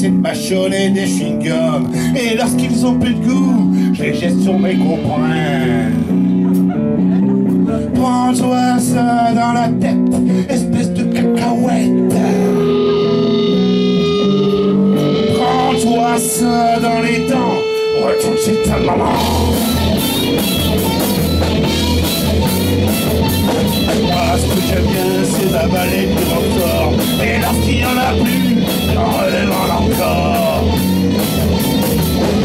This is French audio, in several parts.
de mâchonner des chewing-gums. Et lorsqu'ils ont plus de goût, je les jette sur mes gros poings. Prends-toi ça dans la tête, espèce de cacahuète. Prends-toi ça dans les dents, retourne chez ta maman. Moi, ce que j'aime bien, c'est d'avaler du roquefort. Et lorsqu'il n'y en a plus, j'en relève encore.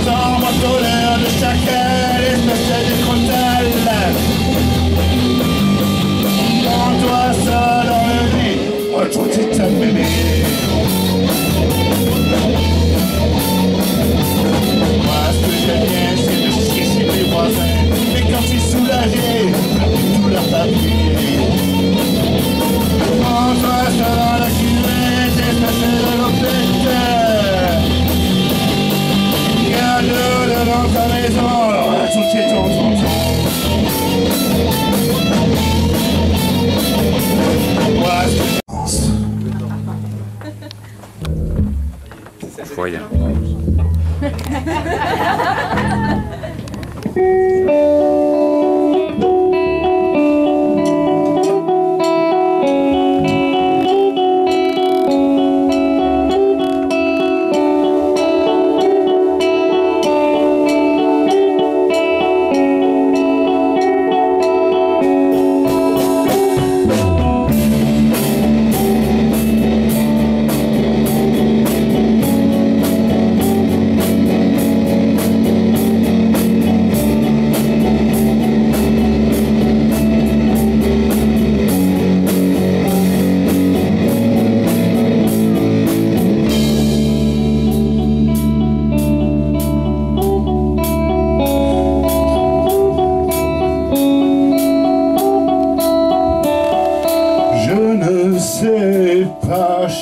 Sans ma colère de chacal, espèce de crotal. Prends-toi ça dans le nez, retourne chez ta mémé. Moi, ce que j'aime bien, c'est de chier chez mes voisins. Mais quand je suis soulagé, j'appuie tout leur papier. Prends-toi ça dans la cuvette, espèce de lopette. Y'a de l'eau devant ta maison, retourne chez ton tonton. Moi, ce que je pense. Voyons.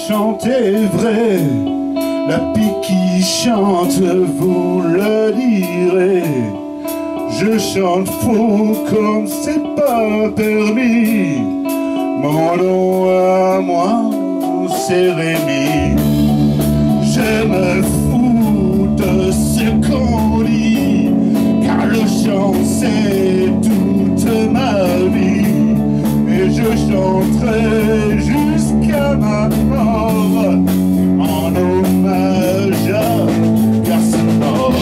Chanter vrai, la pique qui chante, vous le direz. Je chante faux comme c'est pas permis. Mon nom à moi, c'est Rémi. Je me fous de ce qu'on dit, car le chant c'est toute ma vie. Et je chanterai jusqu'à ma mort en hommage à garçon mort.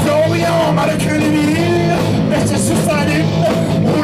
Florian, mal que lui, mais c'est sous sa ligne.